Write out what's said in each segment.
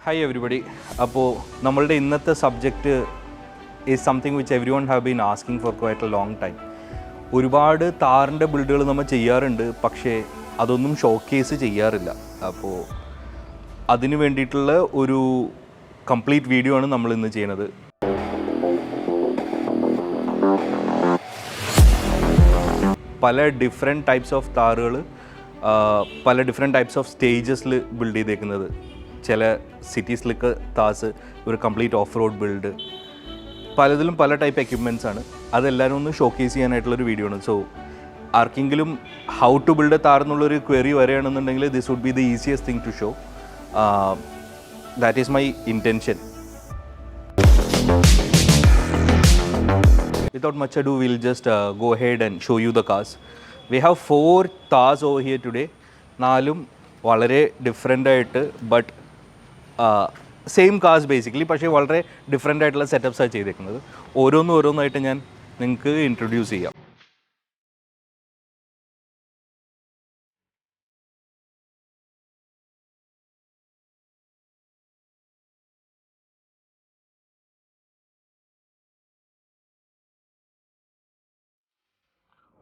Hi everybody. അപ്പോൾ നമ്മളുടെ ഇന്നത്തെ subject is something which every one have been asking for quite A long time. ഒരുപാട് താറിൻ്റെ ബിൽഡുകൾ നമ്മൾ ചെയ്യാറുണ്ട്, പക്ഷേ അതൊന്നും ഷോക്കേസ് ചെയ്യാറില്ല. അപ്പോൾ അതിന് വേണ്ടിയിട്ടുള്ള ഒരു കംപ്ലീറ്റ് വീഡിയോ ആണ് നമ്മൾ ഇന്ന് ചെയ്യുന്നത്. പല ഡിഫറെൻറ്റ് ടൈപ്സ് ഓഫ് താറുകൾ പല ഡിഫറെൻറ്റ് ടൈപ്സ് ഓഫ് സ്റ്റേജസിൽ ബിൽഡ് ചെയ്തേക്കുന്നത്. ചില സിറ്റീസിലേക്ക് താസ് ഒരു കംപ്ലീറ്റ് ഓഫ് റോഡ് ബിൽഡ്, പലതിലും പല ടൈപ്പ് എക്യുപ്മെൻറ്റ്സ് ആണ്. അതെല്ലാവരും ഒന്ന് ഷോക്കേസ് ചെയ്യാനായിട്ടുള്ളൊരു വീഡിയോ ആണ്. സോ ആർക്കെങ്കിലും how to build a Thar എന്നുള്ളൊരു ക്വയറി വരികയാണെന്നുണ്ടെങ്കിൽ this would be the easiest thing to show. That is my intention. Without much ado, we'll just go ahead and show you the cars. We have 4 Thars over here today. നാലും വളരെ different ആയിട്ട് but same cars basically, പക്ഷേ വളരെ different ആയിട്ടുള്ള സെറ്റപ്സാണ് ചെയ്തേക്കുന്നത്. ഓരോന്നായിട്ട് ഞാൻ നിങ്ങൾക്ക് ഇൻട്രൊഡ്യൂസ് ചെയ്യാം.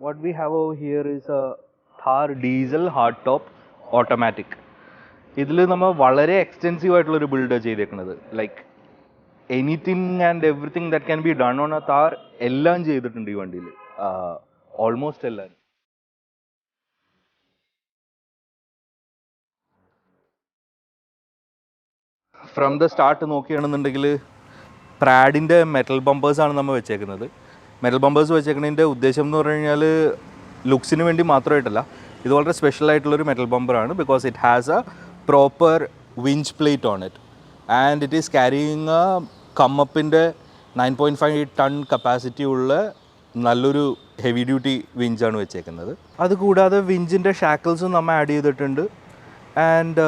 What we have over here is a Thar diesel hardtop automatic. ഇതിൽ നമ്മൾ വളരെ എക്സ്റ്റെൻസീവ് ആയിട്ടുള്ളൊരു ബിൽഡ് ചെയ്തേക്കുന്നത്. Like anything and everything that can be done on A Thar എല്ലാം ചെയ്തിട്ടുണ്ട് ഈ വണ്ടിയിൽ, ഓൾമോസ്റ്റ് എല്ലാം. ഫ്രം ദ സ്റ്റാർട്ട് നോക്കുകയാണെന്നുണ്ടെങ്കിൽ പ്രാഡിൻ്റെ മെറ്റൽ ബമ്പേഴ്സാണ് നമ്മൾ വെച്ചേക്കുന്നത്. മെറ്റൽ ബമ്പേഴ്സ് വെച്ചേക്കുന്നതിൻ്റെ ഉദ്ദേശം എന്ന് പറഞ്ഞു കഴിഞ്ഞാൽ ലുക്സിന് വേണ്ടി മാത്രമായിട്ടല്ല, ഇത് വളരെ സ്പെഷ്യൽ ആയിട്ടുള്ളൊരു മെറ്റൽ ബമ്പറാണ്. Because it has a proper winch plate on it and it is carrying a കമ്മപ്പിൻ്റെ 9.5 ടൺ കപ്പാസിറ്റി ഉള്ള നല്ലൊരു ഹെവി ഡ്യൂട്ടി വിഞ്ചാണ് വെച്ചേക്കുന്നത്. അതുകൂടാതെ വിഞ്ചിൻ്റെ ഷാക്കിൾസും നമ്മൾ ആഡ് ചെയ്തിട്ടുണ്ട്. ആൻഡ്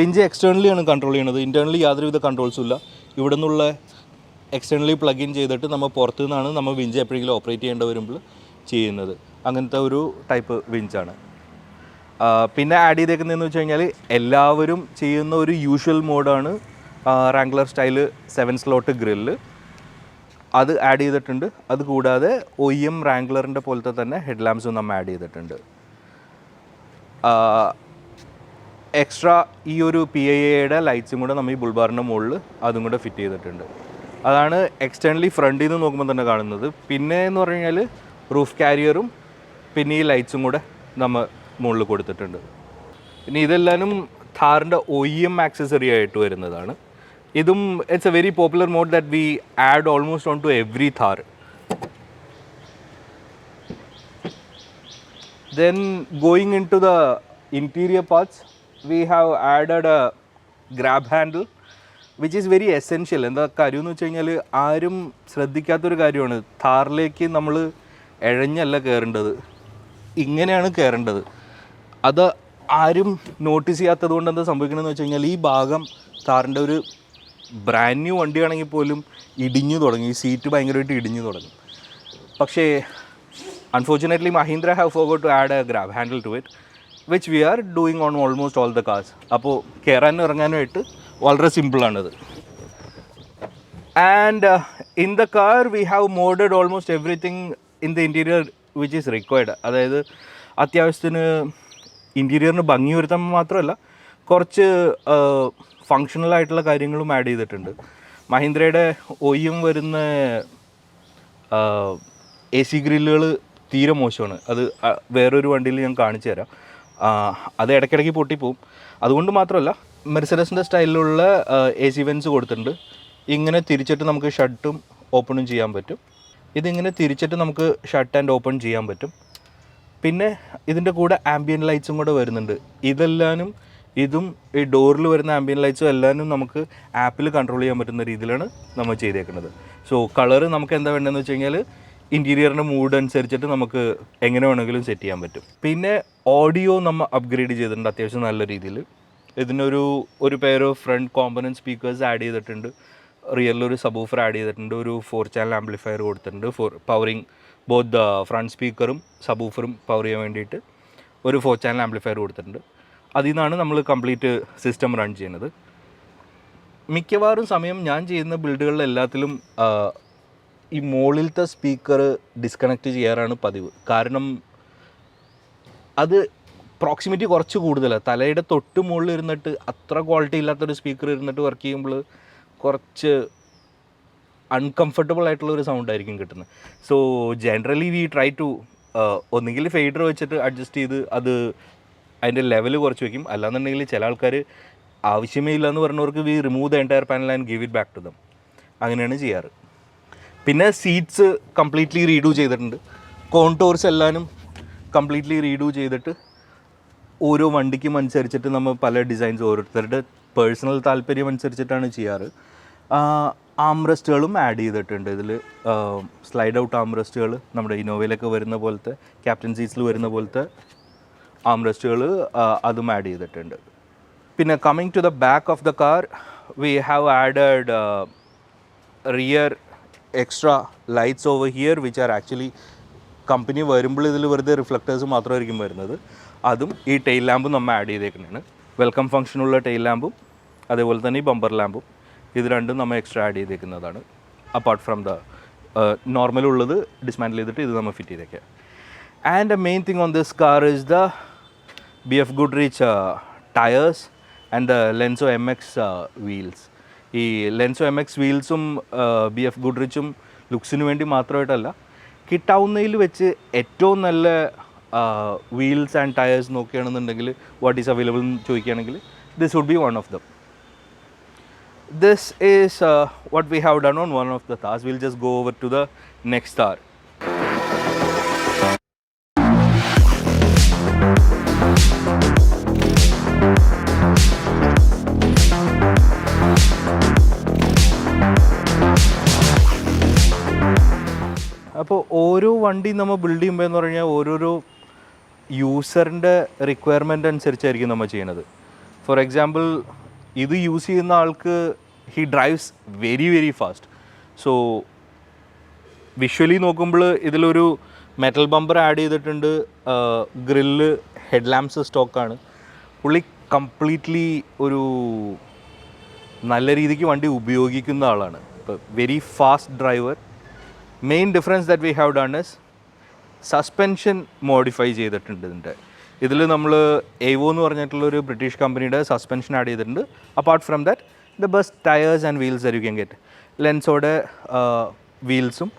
വിഞ്ച് എക്സ്റ്റേണലി ആണ് കൺട്രോൾ ചെയ്യുന്നത്. ഇൻറ്റേർണലി യാതൊരുവിധ കൺട്രോൾസും ഇല്ല. ഇവിടെ നിന്നുള്ള എക്സ്റ്റേണലി പ്ലഗ് ഇൻ ചെയ്തിട്ട് നമ്മൾ പുറത്തു നിന്നാണ് നമ്മൾ വിഞ്ച് എപ്പോഴെങ്കിലും ഓപ്പറേറ്റ് ചെയ്യേണ്ടി വരുമ്പോൾ ചെയ്യുന്നത്. അങ്ങനത്തെ ഒരു ടൈപ്പ് വിഞ്ചാണ്. പിന്നെ ആഡ് ചെയ്തേക്കുന്നതെന്ന് വെച്ച് കഴിഞ്ഞാൽ എല്ലാവരും ചെയ്യുന്ന ഒരു യൂഷ്വൽ മോഡാണ് റാംഗ്ലർ സ്റ്റൈല് 7 സ്ലോട്ട് ഗ്രില്ല്. അത് ആഡ് ചെയ്തിട്ടുണ്ട്. അതുകൂടാതെ OEM റാംഗ്ലറിൻ്റെ പോലത്തെ തന്നെ ഹെഡ് ലാംപ്സും നമ്മൾ ആഡ് ചെയ്തിട്ടുണ്ട്. എക്സ്ട്രാ ഈ ഒരു PIAയുടെ ലൈറ്റ്സും കൂടെ നമ്മൾ ഈ ബുൾബാറിൻ്റെ മുകളിൽ അതും കൂടെ ഫിറ്റ് ചെയ്തിട്ടുണ്ട്. അതാണ് എക്സ്റ്റേണലി ഫ്രണ്ടിൽ നിന്ന് നോക്കുമ്പോൾ തന്നെ കാണുന്നത്. പിന്നെ എന്ന് പറഞ്ഞു കഴിഞ്ഞാൽ റൂഫ് കാരിയറും പിന്നെ ഈ ലൈറ്റ്സും കൂടെ നമ്മൾ മുകളിൽ കൊടുത്തിട്ടുണ്ട്. പിന്നെ ഇതെല്ലാനും താറിൻ്റെ OEM ആക്സസറി ആയിട്ട് വരുന്നതാണ്. ഇതും it's a very popular mod that we add almost on to every Thar. Then going into the interior parts we have added a grab handle which is very essential. എന്താ കാര്യം എന്ന് വെച്ച് കഴിഞ്ഞാൽ ആരും ശ്രദ്ധിക്കാത്തൊരു കാര്യമാണ്. താറിലേക്ക് നമ്മൾ ഇഴഞ്ഞല്ല കയറേണ്ടത്, ഇങ്ങനെയാണ് കയറേണ്ടത്. അത് ആരും നോട്ടീസ് ചെയ്യാത്തത് കൊണ്ട് എന്താ സംഭവിക്കണമെന്ന് വെച്ച് കഴിഞ്ഞാൽ ഈ ഭാഗം താറിൻ്റെ ഒരു ബ്രാൻഡ് ന്യൂ വണ്ടിയാണെങ്കിൽ പോലും ഇടിഞ്ഞു തുടങ്ങി, ഈ സീറ്റ് ഭയങ്കരമായിട്ട് ഇടിഞ്ഞു തുടങ്ങും. പക്ഷേ unfortunately Mahindra have forgot to add a grab handle to it which we are doing on almost all the cars. അപ്പോൾ കയറാനും ഇറങ്ങാനുമായിട്ട് വളരെ സിമ്പിളാണത്. And in the car we have modded almost everything in the interior which is required. അതായത് അത്യാവശ്യത്തിന് ഇൻറ്റീരിയറിന് ഭംഗി വരുത്താൻ മാത്രമല്ല, കുറച്ച് ഫങ്ഷണലായിട്ടുള്ള കാര്യങ്ങളും ആഡ് ചെയ്തിട്ടുണ്ട്. മഹീന്ദ്രയുടെ OEM വരുന്ന AC ഗ്രില്ലുകൾ തീരെ മോശമാണ്. അത് വേറൊരു വണ്ടിയിൽ ഞാൻ കാണിച്ചു തരാം. അത് ഇടയ്ക്കിടയ്ക്ക് പൊട്ടിപ്പോവും. അതുകൊണ്ട് മാത്രമല്ല, മെർസിഡസിൻ്റെ സ്റ്റൈലിലുള്ള AC വെൻസ് കൊടുത്തിട്ടുണ്ട്. ഇങ്ങനെ തിരിച്ചിട്ട് നമുക്ക് ഷട്ടും ഓപ്പണും ചെയ്യാൻ പറ്റും. ഇതിങ്ങനെ തിരിച്ചിട്ട് നമുക്ക് ഷട്ട് ആൻഡ് ഓപ്പൺ ചെയ്യാൻ പറ്റും. പിന്നെ ഇതിൻ്റെ കൂടെ ആംബിയൻ ലൈറ്റ്സും കൂടെ വരുന്നുണ്ട്. ഇതും ഈ ഡോറിൽ വരുന്ന ആംബിയൻ ലൈറ്റ്സും എല്ലാവരും നമുക്ക് ആപ്പിൽ കൺട്രോൾ ചെയ്യാൻ പറ്റുന്ന രീതിയിലാണ് നമ്മൾ ചെയ്തേക്കുന്നത്. സോ കളറ് നമുക്ക് എന്താ വേണ്ടതെന്ന് വെച്ച് കഴിഞ്ഞാൽ ഇൻറ്റീരിയറിൻ്റെ മൂഡ് അനുസരിച്ചിട്ട് നമുക്ക് എങ്ങനെ വേണമെങ്കിലും സെറ്റ് ചെയ്യാൻ പറ്റും. പിന്നെ ഓഡിയോ നമ്മൾ അപ്ഗ്രേഡ് ചെയ്തിട്ടുണ്ട് അത്യാവശ്യം നല്ല രീതിയിൽ. ഇതിനൊരു pair of front component speakers add ചെയ്തിട്ടുണ്ട്. റിയറിലൊരു സബൂഫർ ആഡ് ചെയ്തിട്ടുണ്ട്. ഒരു 4 ചാനൽ ആംപ്ലിഫയർ കൊടുത്തിട്ടുണ്ട് for powering both the front സ്പീക്കറും സബൂഫറും പവർ ചെയ്യാൻ വേണ്ടിയിട്ട് ഒരു 4 ചാനൽ ആംപ്ലിഫയർ കൊടുത്തിട്ടുണ്ട്. അതിൽ നിന്നാണ് നമ്മൾ കംപ്ലീറ്റ് സിസ്റ്റം റൺ ചെയ്യുന്നത്. മിക്കവാറും സമയം ഞാൻ ചെയ്യുന്ന ബിൽഡുകളിൽ എല്ലാത്തിലും ഈ മുകളിലത്തെ സ്പീക്കർ ഡിസ്കണക്ട് ചെയ്യാറാണ് പതിവ്. കാരണം അത് പ്രോക്സിമിറ്റി കുറച്ച് കൂടുതലാണ്. തലയുടെ തൊട്ട് മുകളിൽ ഇരുന്നിട്ട് അത്ര ക്വാളിറ്റി ഇല്ലാത്തൊരു സ്പീക്കർ ഇരുന്നിട്ട് വർക്ക് ചെയ്യുമ്പോൾ കുറച്ച് അൺകംഫർട്ടബിൾ ആയിട്ടുള്ള ഒരു സൗണ്ട് ആയിരിക്കും കിട്ടുന്നത്. So generally we try to ഒന്നുകിൽ ഫെയ്ഡർ വെച്ചിട്ട് അഡ്ജസ്റ്റ് ചെയ്ത് അത് അതിൻ്റെ ലെവൽ കുറച്ച് വയ്ക്കും. അല്ലാന്നുണ്ടെങ്കിൽ ചില ആൾക്കാർ ആവശ്യമേ ഇല്ല എന്ന് പറഞ്ഞവർക്ക് we remove the entire panel and give it back to them. അങ്ങനെയാണ് ചെയ്യാറ്. പിന്നെ സീറ്റ്സ് കംപ്ലീറ്റ്ലി റീഡൂ ചെയ്തിട്ടുണ്ട്. കോൺടോർസ് എല്ലാനും കംപ്ലീറ്റ്ലി റീഡൂ ചെയ്തിട്ട് ഓരോ വണ്ടിക്കും അനുസരിച്ചിട്ട് നമ്മൾ പല ഡിസൈൻസ് ഓരോരുത്തരുടെ പേഴ്സണൽ താല്പര്യം അനുസരിച്ചിട്ടാണ് ചെയ്യാറ്. ആംറെസ്റ്റുകളും ആഡ് ചെയ്തിട്ടുണ്ട് ഇതിൽ. സ്ലൈഡ് ഔട്ട് ആംറെസ്റ്റുകൾ നമ്മുടെ ഇന്നോവയിലൊക്കെ വരുന്ന പോലത്തെ, ക്യാപ്റ്റൻ സീറ്റ്സിൽ വരുന്ന പോലത്തെ ആംറെസ്റ്റുകൾ അതും ആഡ് ചെയ്തിട്ടുണ്ട്. പിന്നെ coming to the back of the car, we have added rear extra lights over here which are actually company വരുമ്പോൾ ഇതിൽ വെറുതെ റിഫ്ലക്റ്റേഴ്സ് മാത്രമായിരിക്കും വരുന്നത്. അതും ഈ ടെയിൽ ലാമ്പും നമ്മൾ ആഡ് ചെയ്തേക്കുന്നതാണ്. വെൽക്കം ഫംഗ്ഷനുള്ള ടെയിൽ ലാമ്പും അതേപോലെ തന്നെ ഈ ബമ്പർ ലാമ്പും ഇത് രണ്ടും നമ്മൾ എക്സ്ട്രാ ആഡ് ചെയ്തേക്കുന്നതാണ്. അപ്പാർട്ട് ഫ്രം ദ നോർമലുള്ളത് ഡിസ്മാൻഡിൽ ചെയ്തിട്ട് ഇത് നമ്മൾ ഫിറ്റ് ചെയ്തേക്കുക. And the main thing on this car is the BF Goodrich tyres and the Lenso MX wheels. ഈ ലെൻസോ MX വീൽസും BF Goodrichും ലുക്സിന് വേണ്ടി മാത്രമായിട്ടല്ല, കിട്ടാവുന്നതിൽ വെച്ച് ഏറ്റവും നല്ല വീൽസ് ആൻഡ് ടയേഴ്സ് നോക്കുകയാണെന്നുണ്ടെങ്കിൽ വാട്ട് ഈസ് അവൈലബിൾ എന്ന് ചോദിക്കുകയാണെങ്കിൽ this would be one of them. This is what we have done on one of the Thars. We'll just go over to the next Thar. അപ്പോൾ ഓരോ വണ്ടി നമ്മൾ build ചെയ്യുമ്പോൾ എന്ന് പറഞ്ഞാൽ ഓരോരോ യൂസറിൻ്റെ റിക്വയർമെൻ്റ് അനുസരിച്ചായിരിക്കും നമ്മൾ ചെയ്യുന്നത്. ഫോർ എക്സാമ്പിൾ, ഇത് യൂസ് ചെയ്യുന്ന ആൾക്ക് he drives very very fast. So visually നോക്കുമ്പോൾ ഇതിലൊരു മെറ്റൽ ബമ്പർ ആഡ് ചെയ്തിട്ടുണ്ട്, ഗ്രില്ല്, ഹെഡ് ലാംപ്സ് സ്റ്റോക്കാണ്. പുള്ളി കംപ്ലീറ്റ്ലി ഒരു നല്ല രീതിക്ക് വണ്ടി ഉപയോഗിക്കുന്ന ആളാണ്. ഇപ്പോൾ very fast driver. Main difference that we have done is suspension modify ചെയ്തിട്ടുണ്ട്. ഇതിൽ നമ്മൾ എവോ എന്ന് പറഞ്ഞിട്ടുള്ളൊരു ബ്രിട്ടീഷ് കമ്പനിയുടെ സസ്പെൻഷൻ ആഡ് ചെയ്തിട്ടുണ്ട്. Apart from that the best tyres and wheels that you can get. ലെൻസോയുടെ വീൽസും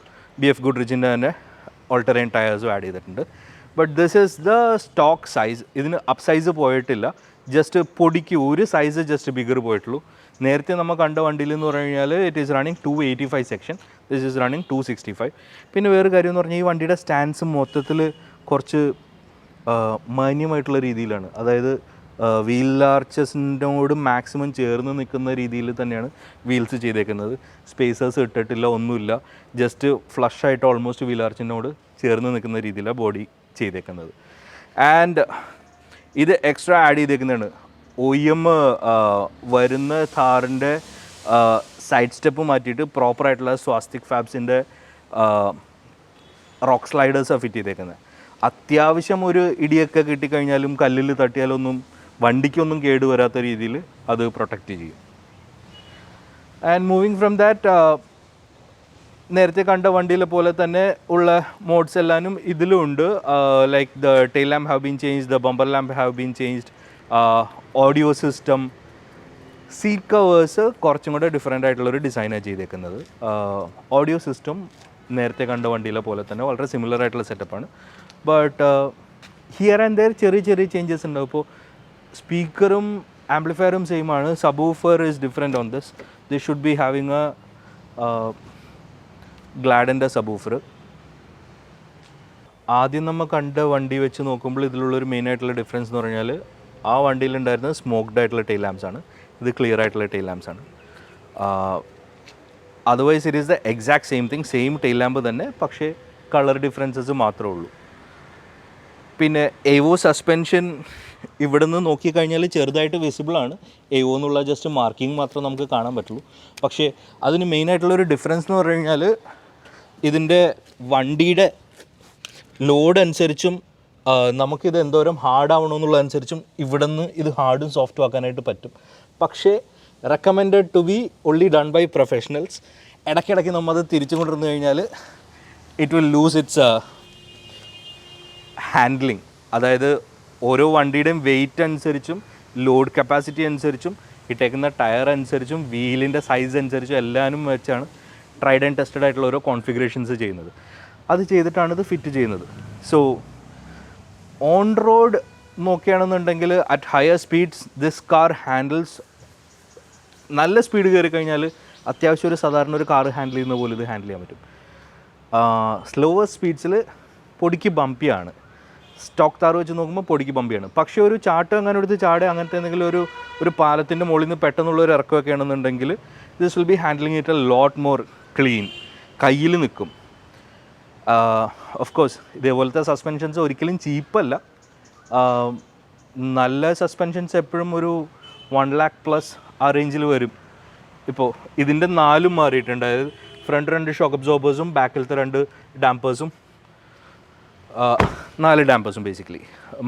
BF Goodrichൻ്റെ തന്നെ ഓൾട്ടറൈൻ ടയേഴ്സും ആഡ് ചെയ്തിട്ടുണ്ട്. But this is the stock size. ഇതിന് അപ്പ് സൈസ് പോയിട്ടില്ല, ജസ്റ്റ് പൊടിക്ക് ഒരു സൈസ് ജസ്റ്റ് ബിഗർ പോയിട്ടുള്ളൂ. നേരത്തെ നമ്മൾ കണ്ട വണ്ടിയിൽ എന്ന് പറഞ്ഞു കഴിഞ്ഞാൽ it is running 285 section, this is running 265. പിന്നെ വേറെ കാര്യം എന്ന് പറഞ്ഞാൽ ഈ വണ്ടിയുടെ സ്റ്റാൻസ് മൊത്തത്തിൽ കുറച്ച് മാന്യമായിട്ടുള്ള രീതിയിലാണ്. അതായത് വീൽ ആർച്ചസിനോട് മാക്സിമം ചേർന്ന് നിൽക്കുന്ന രീതിയിൽ തന്നെയാണ് വീൽസ് ചെയ്തേക്കുന്നത്. സ്പേസേഴ്സ് ഇട്ടിട്ടില്ല, ഒന്നുമില്ല. ജസ്റ്റ് ഫ്ലഷ് ആയിട്ട് ഓൾമോസ്റ്റ് വീൽ ആർച്ചിനോട് ചേർന്ന് നിൽക്കുന്ന രീതിയിലാണ് ബോഡി ചെയ്തേക്കുന്നത്. ആൻഡ് ഇത് എക്സ്ട്രാ ആഡ് ചെയ്തേക്കുന്നതാണ്. OEM വരുന്ന താറിൻ്റെ സൈഡ് സ്റ്റെപ്പ് മാറ്റിയിട്ട് പ്രോപ്പറായിട്ടുള്ള സ്വാസ്തിക് ഫാബ്സിൻ്റെ റോക്ക് സ്ലൈഡേഴ്സാണ് ഫിറ്റ് ചെയ്തേക്കുന്നത്. അത്യാവശ്യം ഒരു ഇടിയൊക്കെ കിട്ടിക്കഴിഞ്ഞാലും കല്ലിൽ തട്ടിയാലൊന്നും വണ്ടിക്കൊന്നും കേടുവരാത്ത രീതിയിൽ അത് പ്രൊട്ടക്റ്റ് ചെയ്യും. ആൻഡ് മൂവിങ് ഫ്രം ദാറ്റ്, നേരത്തെ കണ്ട വണ്ടിയിലെ പോലെ തന്നെ ഉള്ള മോഡ്സ് എല്ലാനും ഇതിലും ഉണ്ട്. Like the tail lamp have been changed, the bumper lamp have been changed, audio system, seat covers കുറച്ചും കൂടെ ഡിഫറെൻ്റ് ആയിട്ടുള്ളൊരു ഡിസൈനാണ് ചെയ്തേക്കുന്നത്. ഓഡിയോ സിസ്റ്റം നേരത്തെ കണ്ട വണ്ടിയിലെ പോലെ തന്നെ വളരെ സിമിലർ ആയിട്ടുള്ള സെറ്റപ്പാണ്. ബട്ട് ഹിയർ ആൻഡ് ദെയർ ചെറിയ ചെറിയ ചേഞ്ചസ് ഉണ്ടാവും. ഇപ്പോൾ സ്പീക്കറും ആംപ്ലിഫയറും സെയിം ആണ്. Subwoofer is different on this. This should be having a ഗ്ലാഡൻ്റെ സബൂഫർ. ആദ്യം നമ്മൾ കണ്ട വണ്ടി വെച്ച് നോക്കുമ്പോൾ ഇതിലുള്ളൊരു മെയിനായിട്ടുള്ള ഡിഫറൻസ് എന്ന് പറഞ്ഞാൽ ആ വണ്ടിയിലുണ്ടായിരുന്നത് സ്മോക്ഡ് ആയിട്ടുള്ള ടെയിൽ ലാംപ്സ് ആണ്, ഇത് ക്ലിയർ ആയിട്ടുള്ള ടെയിൽ ലാംപ്സ് ആണ്. Otherwise it is the exact same thing, same tail lamp തന്നെ, പക്ഷേ കളർ ഡിഫറൻസസ് മാത്രമേ ഉള്ളൂ. പിന്നെ എവോ സസ്പെൻഷൻ ഇവിടെ നിന്ന് നോക്കിക്കഴിഞ്ഞാൽ ചെറുതായിട്ട് വിസിബിളാണ്. എവോ എന്നുള്ള ജസ്റ്റ് മാർക്കിംഗ് മാത്രം നമുക്ക് കാണാൻ പറ്റുള്ളൂ. പക്ഷേ അതിന് മെയിനായിട്ടുള്ളൊരു ഡിഫറൻസ് എന്ന് പറഞ്ഞു കഴിഞ്ഞാൽ ഇതിൻ്റെ വണ്ടിയുടെ ലോഡ് അനുസരിച്ചും നമുക്കിത് എന്തോരം ഹാർഡാവണമെന്നുള്ളതനുസരിച്ചും ഇവിടെ നിന്ന് ഇത് ഹാർഡും സോഫ്റ്റും ആക്കാനായിട്ട് പറ്റും. പക്ഷേ recommended to be only done by professionals. ഇടയ്ക്കിടയ്ക്ക് നമ്മൾ അത് തിരിച്ചു കൊണ്ടിരുന്നു കഴിഞ്ഞാൽ it will lose its handling. അതായത് ഓരോ വണ്ടിയുടെയും വെയിറ്റ് അനുസരിച്ചും ലോഡ് കപ്പാസിറ്റി അനുസരിച്ചും ഇട്ടേക്കുന്ന ടയർ അനുസരിച്ചും വീലിൻ്റെ സൈസ് അനുസരിച്ചും എല്ലാവരും വെച്ചാണ് ട്രൈഡ് ആൻഡ് ടെസ്റ്റഡ് ആയിട്ടുള്ള ഓരോ കോൺഫിഗറേഷൻസ് ചെയ്യുന്നത്. അത് ചെയ്തിട്ടാണ് ഇത് ഫിറ്റ് ചെയ്യുന്നത്. സോ ഓൺ റോഡ് നോക്കുകയാണെന്നുണ്ടെങ്കിൽ at higher speeds this car handles. നല്ല സ്പീഡ് കയറി കഴിഞ്ഞാൽ അത്യാവശ്യം ഒരു സാധാരണ ഒരു കാർ ഹാൻഡിൽ ചെയ്യുന്ന പോലെ ഇത് ഹാൻഡിൽ ചെയ്യാൻ പറ്റും. സ്ലോവർ സ്പീഡ്സിൽ പൊടിക്ക് ബമ്പിയാണ്. സ്റ്റോക്ക് താർ വെച്ച് നോക്കുമ്പോൾ പൊടിക്ക് ബമ്പിയാണ്. പക്ഷേ ഒരു ചാട്ടം അങ്ങനെ എടുത്ത് ചാടുക അങ്ങനത്തെ എന്തെങ്കിലും ഒരു പാലത്തിൻ്റെ മുകളിൽ നിന്ന് പെട്ടെന്നുള്ള ഒരു ഇറക്കമൊക്കെ ആണെന്നുണ്ടെങ്കിൽ this will be handling it a lot more clean. കയ്യിൽ നിൽക്കും. ഓഫ് കോഴ്സ് ഇതേപോലത്തെ സസ്പെൻഷൻസ് ഒരിക്കലും ചീപ്പല്ല. നല്ല സസ്പെൻഷൻസ് എപ്പോഴും ഒരു 1 lakh+ ആ റേഞ്ചിൽ വരും. ഇപ്പോൾ ഇതിൻ്റെ 4 മാറിയിട്ടുണ്ട്. അതായത് ഫ്രണ്ട് 2 ഷോക്ക് അബ്സോർബേഴ്സും ബാക്കിലത്തെ 2 ഡാമ്പേഴ്സും 4 ഡാമ്പേഴ്സും ബേസിക്കലി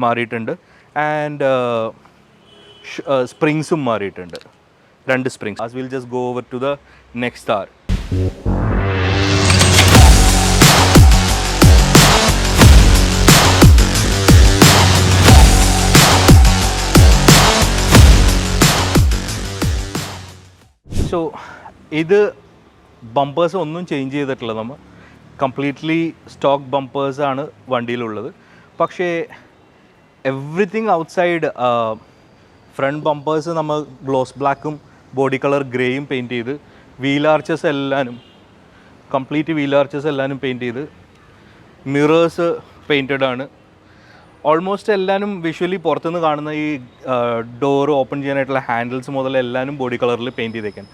മാറിയിട്ടുണ്ട്. ആൻഡ് സ്പ്രിങ്സും മാറിയിട്ടുണ്ട്, 2 springs. As will just go over to the next car. So ഇത് ബമ്പേഴ്സ് ഒന്നും ചേഞ്ച് ചെയ്തിട്ടില്ല. നമ്മൾ കംപ്ലീറ്റ്ലി സ്റ്റോക്ക് ബമ്പേഴ്സാണ് വണ്ടിയിലുള്ളത്. പക്ഷേ എവ്രിതിങ് ഔട്ട്സൈഡ് ഫ്രണ്ട് ബമ്പേഴ്സ് നമ്മൾ ഗ്ലോസ് ബ്ലാക്കും ബോഡി കളർ ഗ്രേയും പെയിൻറ്റ് ചെയ്ത്, വീൽ ആർച്ചസ് എല്ലാനും കംപ്ലീറ്റ് വീൽ ആർച്ചസ് എല്ലാനും പെയിൻറ്റ് ചെയ്ത്, മിറേഴ്സ് പെയിൻറ്റഡ് ആണ്. ഓൾമോസ്റ്റ് എല്ലാവരും വിഷ്വലി പുറത്തുനിന്ന് കാണുന്ന ഈ ഡോർ ഓപ്പൺ ചെയ്യാനായിട്ടുള്ള ഹാൻഡിൽസ് മുതൽ എല്ലാവരും ബോഡി കളറിൽ പെയിൻറ്റ് ചെയ്തേക്കാൻ.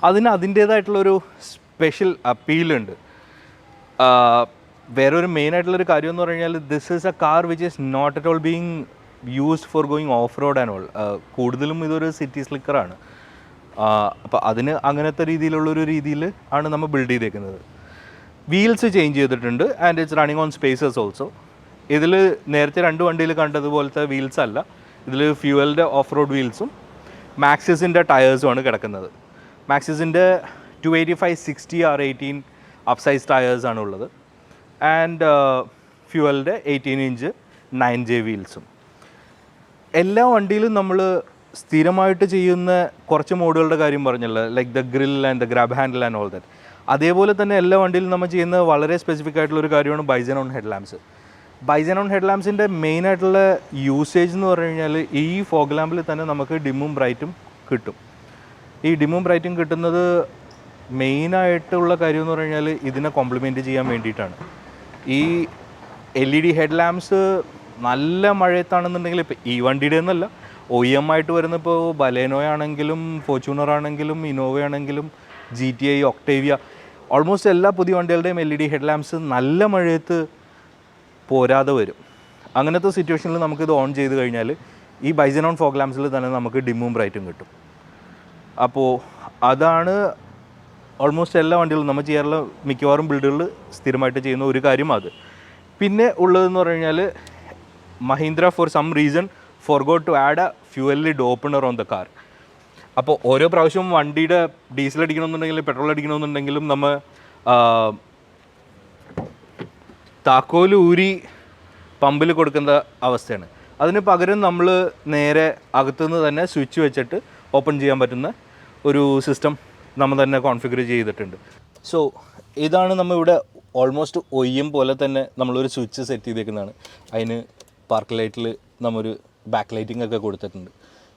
അതിന് അതിൻ്റേതായിട്ടുള്ളൊരു സ്പെഷ്യൽ അപ്പീലുണ്ട്. വേറൊരു മെയിനായിട്ടുള്ളൊരു കാര്യം എന്ന് പറഞ്ഞു കഴിഞ്ഞാൽ this is a car which is not at all being used for going off road and all. കൂടുതലും ഇതൊരു സിറ്റി സ്ലിക്കറാണ്. അപ്പോൾ അതിന് അങ്ങനത്തെ രീതിയിലുള്ളൊരു രീതിയിൽ ആണ് നമ്മൾ ബിൽഡ് ചെയ്തേക്കുന്നത്. വീൽസ് ചേഞ്ച് ചെയ്തിട്ടുണ്ട് and it's running on spaces also. ഇതിൽ നേരത്തെ 2 വണ്ടിയിൽ കണ്ടതുപോലത്തെ വീൽസ് അല്ല. ഇതിൽ ഫ്യൂവലിൻ്റെ ഓഫ് റോഡ് വീൽസും മാക്സിസിൻ്റെ ടയേഴ്സുമാണ് കിടക്കുന്നത്. മാക്സിസിൻ്റെ 285/60 R18 അപ്സൈസ് ടയേഴ്സാണ് ഉള്ളത്. ആൻഡ് ഫ്യൂവലിൻ്റെ 18-inch 9J വീൽസും. എല്ലാ വണ്ടിയിലും നമ്മൾ സ്ഥിരമായിട്ട് ചെയ്യുന്ന കുറച്ച് മോഡുകളുടെ കാര്യം പറഞ്ഞല്ലോ, like the grille and the grab handle and all that. അതേപോലെ തന്നെ എല്ലാ വണ്ടിയിലും നമ്മൾ ചെയ്യുന്ന വളരെ സ്പെസിഫിക് ആയിട്ടുള്ളൊരു കാര്യമാണ് ബൈസനോൺ ഹെഡ് ലാംപ്സ്. ബൈസനോൺ ഹെഡ് ലാംപ്സിൻ്റെ മെയിനായിട്ടുള്ള യൂസേജ് എന്ന് പറഞ്ഞു കഴിഞ്ഞാൽ ഈ ഫോഗ് ലാമ്പിൽ തന്നെ നമുക്ക് ഡിമ്മും ബ്രൈറ്റും കിട്ടും. ഈ ഡിമ്മും ബ്രൈറ്റും കിട്ടുന്നത് മെയിനായിട്ടുള്ള കാര്യം എന്ന് പറഞ്ഞു കഴിഞ്ഞാൽ ഇതിനെ കോംപ്ലിമെൻറ്റ് ചെയ്യാൻ വേണ്ടിയിട്ടാണ്. ഈ LED ഹെഡ് ലാംപ്സ് നല്ല മഴയത്താണെന്നുണ്ടെങ്കിൽ, ഇപ്പോൾ ഈ വണ്ടിയുടെ ഒന്നല്ല, OEM ആയിട്ട് വരുന്ന ഇപ്പോൾ ബലേനോ ആണെങ്കിലും ഫോർച്യൂണർ ആണെങ്കിലും ഇന്നോവ ആണെങ്കിലും GTI, ഒക്ടേവിയ, ഓൾമോസ്റ്റ് എല്ലാ പുതിയ വണ്ടികളുടെയും LED ഹെഡ് ലാംപ്സ് നല്ല മഴയത്ത് പോരാതെ വരും. അങ്ങനത്തെ സിറ്റുവേഷനിൽ നമുക്കിത് ഓൺ ചെയ്ത് കഴിഞ്ഞാൽ ഈ ബൈസനോൺ ഫോഗ് ലാംപ്സിൽ തന്നെ നമുക്ക് ഡിമ്മും ബ്രൈറ്റും കിട്ടും. അപ്പോൾ അതാണ് ഓൾമോസ്റ്റ് എല്ലാ വണ്ടികളും നമ്മൾ ചെയ്യാറുള്ള മിക്കവാറും ബിൽഡുകളിൽ സ്ഥിരമായിട്ട് ചെയ്യുന്ന ഒരു കാര്യം. അത് പിന്നെ ഉള്ളതെന്ന് പറഞ്ഞു കഴിഞ്ഞാൽ Mahindra for some reason forgot to add a fuel lid opener on the car. അപ്പോൾ ഓരോ പ്രാവശ്യവും വണ്ടിയുടെ ഡീസൽ അടിക്കണമെന്നുണ്ടെങ്കിലും പെട്രോൾ അടിക്കണമെന്നുണ്ടെങ്കിലും നമ്മൾ താക്കോൽ ഊരി പമ്പിൽ കൊടുക്കുന്ന അവസ്ഥയാണ്. അതിന് പകരം നമ്മൾ നേരെ അകത്തുനിന്ന് തന്നെ സ്വിച്ച് വെച്ചിട്ട് ഓപ്പൺ ചെയ്യാൻ പറ്റുന്ന ഒരു സിസ്റ്റം നമ്മൾ തന്നെ കോൺഫിഗർ ചെയ്തിട്ടുണ്ട്. സോ ഇതാണ് നമ്മൾ ഇവിടെ ഓൾമോസ്റ്റ് OEM പോലെ തന്നെ നമ്മളൊരു സ്വിച്ച് സെറ്റ് ചെയ്തേക്കുന്നതാണ്. അതിന് പാർക്ക് ലൈറ്റിൽ നമ്മൊരു ബാക്ക് ലൈറ്റിംഗ് ഒക്കെ കൊടുത്തിട്ടുണ്ട്.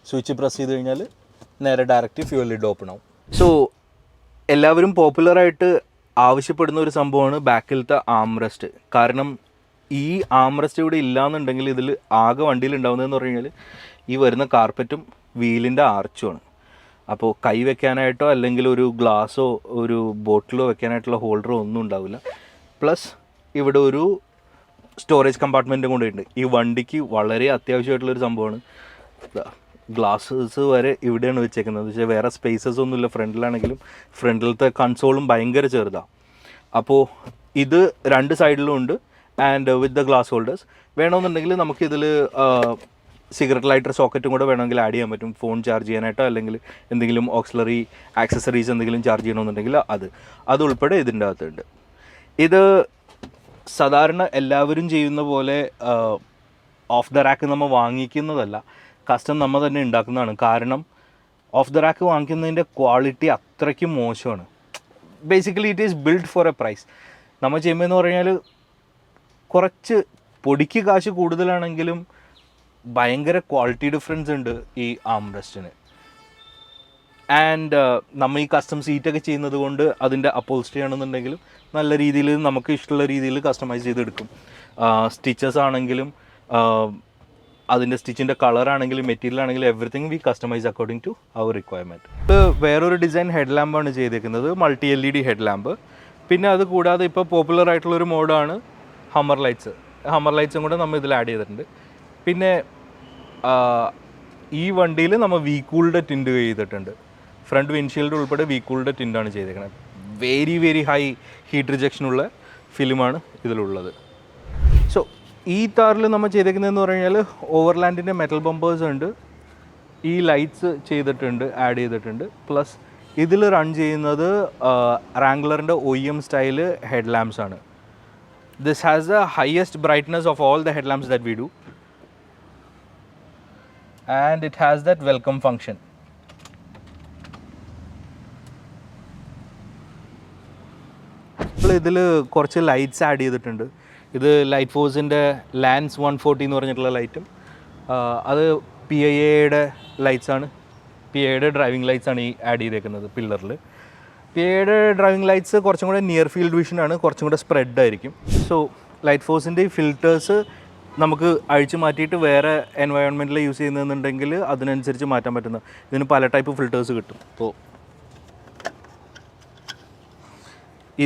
സ്വിച്ച് പ്രസ് ചെയ്ത് കഴിഞ്ഞാൽ നേരെ ഡയറക്റ്റ് ഫ്യൂവൽ ലിഡ് ഓപ്പൺ ആവും. സോ എല്ലാവരും പോപ്പുലറായിട്ട് ആവശ്യപ്പെടുന്ന ഒരു സംഭവമാണ് ബാക്കിലത്തെ ആംറെസ്റ്റ്. കാരണം ഈ ആംറെസ്റ്റ് ഇവിടെ ഇല്ലയെന്നുണ്ടെങ്കിൽ ഇതിൽ ആകെ വണ്ടിയിൽ ഉണ്ടാകുന്നതെന്ന് പറഞ്ഞു കഴിഞ്ഞാൽ ഈ വരുന്ന കാർപ്പറ്റും വീലിൻ്റെ ആർച്ചുമാണ്. അപ്പോൾ കൈ വെക്കാനായിട്ടോ അല്ലെങ്കിൽ ഒരു ഗ്ലാസ്സോ ഒരു ബോട്ടിലോ വെക്കാനായിട്ടുള്ള ഹോൾഡറോ ഒന്നും ഉണ്ടാവില്ല. പ്ലസ് ഇവിടെ ഒരു സ്റ്റോറേജ് കമ്പാർട്ട്മെൻറ്റും കൊണ്ടുപോയിട്ടുണ്ട്. ഈ വണ്ടിക്ക് വളരെ അത്യാവശ്യമായിട്ടുള്ളൊരു സംഭവമാണ്. ഗ്ലാസ്സസ് വരെ ഇവിടെയാണ് വെച്ചേക്കുന്നത്. പക്ഷേ വേറെ സ്പേസസ് ഒന്നുമില്ല. ഫ്രണ്ടിലാണെങ്കിലും ഫ്രണ്ടിലത്തെ കൺസോളും ഭയങ്കര ചെറുതാണ്. അപ്പോൾ ഇത് 2 സൈഡിലും ഉണ്ട് and with the glass holders. വേണമെന്നുണ്ടെങ്കിൽ നമുക്കിതിൽ സിഗരറ്റ് ലൈറ്റർ സോക്കറ്റും കൂടെ വേണമെങ്കിൽ ആഡ് ചെയ്യാൻ പറ്റും, ഫോൺ ചാർജ് ചെയ്യാനായിട്ടോ അല്ലെങ്കിൽ എന്തെങ്കിലും ഓക്സിലറി ആക്സസറീസ് എന്തെങ്കിലും ചാർജ് ചെയ്യണമെന്നുണ്ടെങ്കിൽ അതുൾപ്പെടെ ഇതിൻ്റെ അകത്തുണ്ട്. ഇത് സാധാരണ എല്ലാവരും ചെയ്യുന്ന പോലെ ഓഫ് ദ റാക്ക് നമ്മൾ വാങ്ങിക്കുന്നതല്ല, കസ്റ്റം നമ്മൾ തന്നെ ഉണ്ടാക്കുന്നതാണ്. കാരണം ഓഫ് ദ റാക്ക് വാങ്ങിക്കുന്നതിൻ്റെ ക്വാളിറ്റി അത്രയ്ക്കും മോശമാണ്. Basically it is build for a price. നമ്മൾ ചെയ്യുമ്പോഴെന്ന് പറഞ്ഞാൽ കുറച്ച് പൊടിക്ക് കാശ് കൂടുതലാണെങ്കിലും ഭയങ്കര ക്വാളിറ്റി ഡിഫറൻസ് ഉണ്ട് ഈ ആംറെസ്റ്റിന്. ആൻഡ് നമ്മൾ ഈ കസ്റ്റം സീറ്റൊക്കെ ചെയ്യുന്നത് കൊണ്ട് അതിൻ്റെ അപ്പോൾസ്ട്രി ആണെന്നുണ്ടെങ്കിലും നല്ല രീതിയിൽ നമുക്ക് ഇഷ്ടമുള്ള രീതിയിൽ കസ്റ്റമൈസ് ചെയ്തെടുക്കും. സ്റ്റിച്ചസ് ആണെങ്കിലും അതിൻ്റെ സ്റ്റിച്ചിൻ്റെ കളറാണെങ്കിലും മെറ്റീരിയൽ ആണെങ്കിലും everything we customise according to our requirement. ഇത് വേറൊരു ഡിസൈൻ ഹെഡ് ലാമ്പാണ് ചെയ്തേക്കുന്നത്, മൾട്ടി LED ഹെഡ് ലാമ്പ്. പിന്നെ അത് കൂടാതെ ഇപ്പോൾ പോപ്പുലർ ആയിട്ടുള്ളൊരു മോഡാണ് ഹമ്മർ ലൈറ്റ്സ്. ഹമ്മർ ലൈറ്റ്സും കൂടെ നമ്മൾ ഇതിൽ ആഡ് ചെയ്തിട്ടുണ്ട്. പിന്നെ ഈ വണ്ടിയിൽ നമ്മൾ വീക്കൂളിൻ്റെ ടിൻഡ് ചെയ്തിട്ടുണ്ട്. ഫ്രണ്ട് വിൻഷീൽഡ് ഉൾപ്പെടെ വീക്കൂളിൻ്റെ ടിൻഡാണ് ചെയ്തേക്കുന്നത്. വെരി വെരി ഹൈ ഹീറ്റ് റിജക്ഷനുള്ള ഫിലിമാണ് ഇതിലുള്ളത്. സോ ഈ താറിൽ നമ്മൾ ചെയ്തേക്കുന്നതെന്ന് പറഞ്ഞു കഴിഞ്ഞാൽ ഓവർലാൻഡിൻ്റെ മെറ്റൽ ബമ്പേഴ്സ് ഉണ്ട്, ഈ ലൈറ്റ്സ് ചെയ്തിട്ടുണ്ട്, ആഡ് ചെയ്തിട്ടുണ്ട്. പ്ലസ് ഇതിൽ റൺ ചെയ്യുന്നത് റാംഗ്ലറിൻ്റെ OEM സ്റ്റൈല് ഹെഡ് ലാമ്പ്സ് ആണ്. This has the highest brightness of all the head lamps that we do and it has that welcome function. ഇതിൽ കുറച്ച് ലൈറ്റ്സ് ആഡ് ചെയ്തിട്ടുണ്ട്. ഇത് ലൈറ്റ് ഫോഴ്സിൻ്റെ ലാൻസ് 140 എന്ന് പറഞ്ഞിട്ടുള്ള ലൈറ്റും, അത് PIAയുടെ ലൈറ്റ്സാണ്. PIAയുടെ ഡ്രൈവിംഗ് ലൈറ്റ്സാണ് ഈ ആഡ് ചെയ്തേക്കുന്നത് പില്ലറിൽ. PIAയുടെ ഡ്രൈവിംഗ് ലൈറ്റ്സ് കുറച്ചും കൂടെ നിയർ ഫീൽഡ് വിഷനാണ്, കുറച്ചും കൂടെ സ്പ്രെഡ് ആയിരിക്കും. സോ ലൈറ്റ് ഫോഴ്സിൻ്റെ ഈ ഫിൽറ്റേഴ്സ് നമുക്ക് അഴിച്ചു മാറ്റിയിട്ട് വേറെ എൻവയോൺമെൻറ്റിൽ യൂസ് ചെയ്യുന്നതെന്നുണ്ടെങ്കിൽ അതിനനുസരിച്ച് മാറ്റാൻ പറ്റുന്ന ഇതിന് പല ടൈപ്പ് ഫിൽറ്റേഴ്സ് കിട്ടും. അപ്പോൾ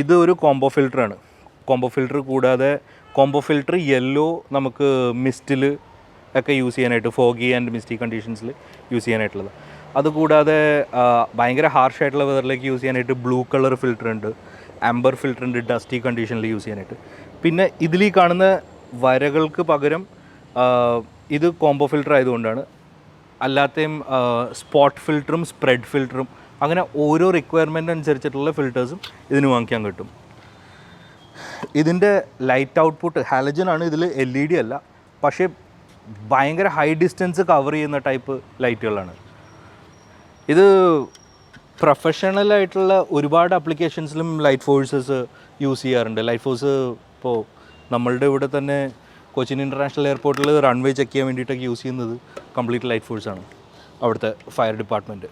ഇത് ഒരു കോംബോ ഫിൽറ്ററാണ്. കോംബോ ഫിൽറ്റർ കൂടാതെ കോംബോ ഫിൽറ്റർ യെല്ലോ നമുക്ക് മിസ്റ്റിൽ ഒക്കെ യൂസ് ചെയ്യാനായിട്ട്, ഫോഗി ആൻഡ് മിസ്റ്റി കണ്ടീഷൻസിൽ യൂസ് ചെയ്യാനായിട്ടുള്ളത്. അതുകൂടാതെ ഭയങ്കര ഹാർഷായിട്ടുള്ള വെതറിലേക്ക് യൂസ് ചെയ്യാനായിട്ട് ബ്ലൂ കളർ ഫിൽറ്റർ ഉണ്ട്, ആംബർ ഫിൽറ്റർ ഉണ്ട് ഡസ്റ്റി കണ്ടീഷനിൽ യൂസ് ചെയ്യാനായിട്ട്. പിന്നെ ഇതിൽ കാണുന്ന വരകൾക്ക് പകരം ഇത് കോംബോ ഫിൽറ്റർ ആയതുകൊണ്ടാണ്. അല്ലാത്തയും സ്പോട്ട് ഫിൽറ്ററും സ്പ്രെഡ് ഫിൽറ്ററും അങ്ങനെ ഓരോ റിക്വയർമെൻ്റ് അനുസരിച്ചിട്ടുള്ള ഫിൽറ്റേഴ്സും ഇതിന് വാങ്ങിക്കാൻ കിട്ടും. ഇതിൻ്റെ ലൈറ്റ് ഔട്ട്പുട്ട് ഹാലജനാണ്, ഇതിൽ LED അല്ല. പക്ഷേ ഭയങ്കര ഹൈ ഡിസ്റ്റൻസ് കവർ ചെയ്യുന്ന ടൈപ്പ് ലൈറ്റുകളാണ്. ഇത് പ്രൊഫഷണലായിട്ടുള്ള ഒരുപാട് ആപ്ലിക്കേഷൻസിലും ലൈറ്റ് ഫോഴ്സസ് യൂസ് ചെയ്യാറുണ്ട്. ലൈറ്റ് ഫോഴ്സ് ഇപ്പോൾ നമ്മളുടെ ഇവിടെ തന്നെ കൊച്ചിൻ ഇൻ്റർനാഷണൽ എയർപോർട്ടിൽ റൺവേ ചെക്ക് ചെയ്യാൻ വേണ്ടിയിട്ടൊക്കെ യൂസ് ചെയ്യുന്നത് കംപ്ലീറ്റ് ലൈറ്റ് ഫോഴ്സാണ്, അവിടുത്തെ ഫയർ ഡിപ്പാർട്ട്മെൻറ്റ്.